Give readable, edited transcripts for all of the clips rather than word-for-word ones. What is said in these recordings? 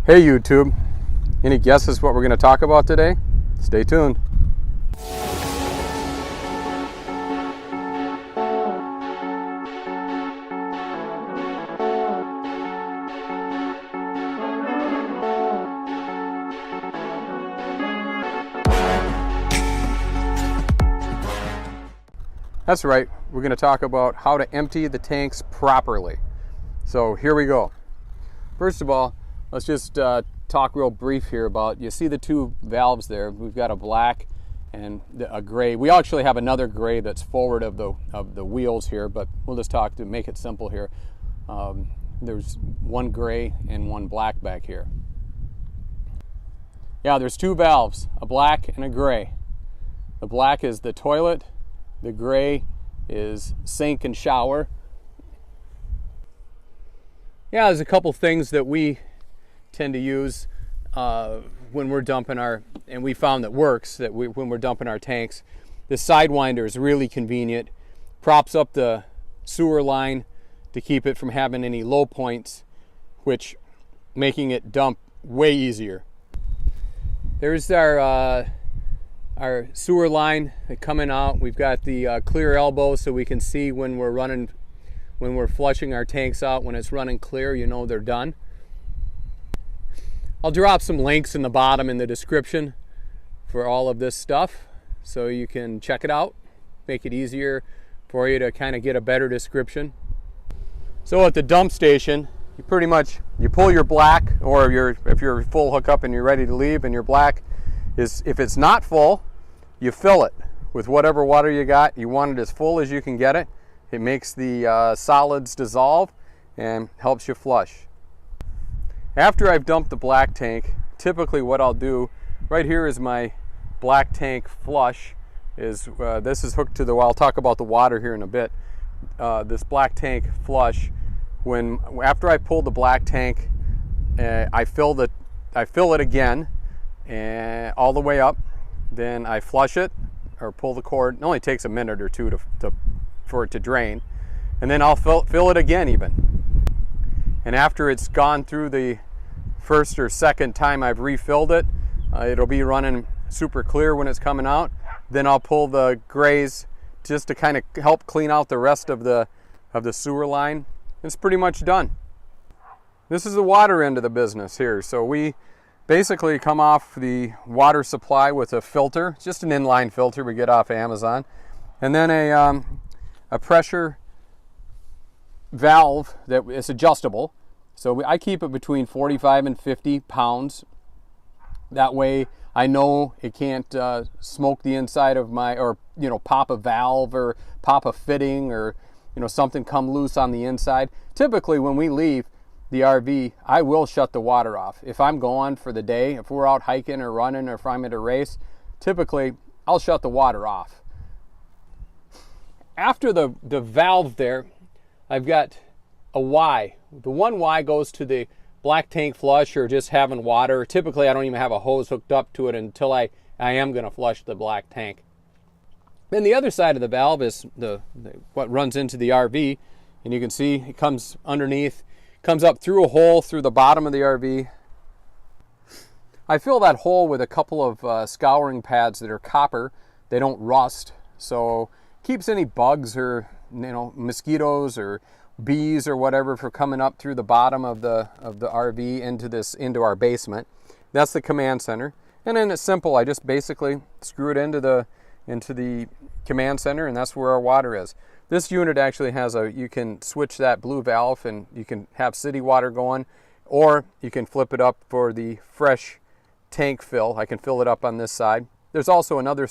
Hey YouTube, any guesses what we're going to talk about today? Stay tuned. That's right, we're going to talk about how to empty the tanks properly. So here we go. First of all, let's just talk real brief here about, you see the two valves there. We've got a black and a gray. We actually have another gray that's forward of the wheels here, but we'll just talk to make it simple here. There's one gray and one black back here. Yeah, there's two valves, a black and a gray. The black is the toilet, the gray is sink and shower. Yeah, there's a couple things that we tend to use when we're dumping and we found that works, when we're dumping our tanks. The Sidewinder is really convenient. Props up the sewer line to keep it from having any low points, which making it dump way easier. There's our sewer line coming out. We've got the clear elbow so we can see when we're flushing our tanks out. When it's running clear, you know they're done. I'll drop some links in the bottom in the description for all of this stuff so you can check it out, make it easier for you to kind of get a better description. So at the dump station, you pull your black, or if you're full hookup and you're ready to leave, and your black is, if it's not full, you fill it with whatever water you got. You want it as full as you can get it. It makes the solids dissolve and helps you flush. After I've dumped the black tank, typically what I'll do, right here is my black tank flush. This is hooked to I'll talk about the water here in a bit. This black tank flush, after I pull the black tank, I fill it again and all the way up. Then I flush it or pull the cord. It only takes a minute or two for it to drain, and then I'll fill it again even. And after it's gone through the first or second time I've refilled it, it'll be running super clear when it's coming out. Then I'll pull the grays just to kind of help clean out the rest of the sewer line. It's pretty much done. This is the water end of the business here. So we basically come off the water supply with a filter, just an inline filter we get off Amazon, and then a pressure valve that is adjustable. So I keep it between 45 and 50 pounds. That way I know it can't smoke the inside of or pop a valve or pop a fitting, or something come loose on the inside. Typically when we leave the RV, I will shut the water off. If I'm gone for the day, if we're out hiking or running, or if I'm at a race, typically I'll shut the water off. After the valve there, I've got a Y. The one Y goes to the black tank flush, or just having water. Typically I don't even have a hose hooked up to it until I am going to flush the black tank. Then the other side of the valve is what runs into the RV, and you can see it comes underneath, comes up through a hole through the bottom of the RV. I fill that hole with a couple of scouring pads that are copper. They don't rust, so keeps any bugs or mosquitoes or bees or whatever from coming up through the bottom of the RV into our basement. That's the command center. And then it's simple. I just basically screw it into the command center, and that's where our water is. This unit actually has you can switch that blue valve and you can have city water going, or you can flip it up for the fresh tank fill. I can fill it up on this side. There's also another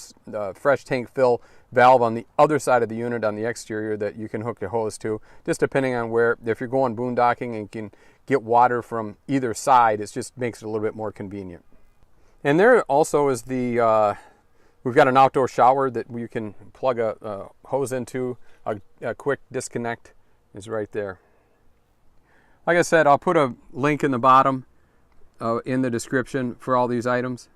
fresh tank fill valve on the other side of the unit on the exterior that you can hook your hose to, just depending on if you're going boondocking and you can get water from either side, it just makes it a little bit more convenient. And there also is we've got an outdoor shower that you can plug a hose into. A quick disconnect is right there. Like I said, I'll put a link in the bottom in the description for all these items.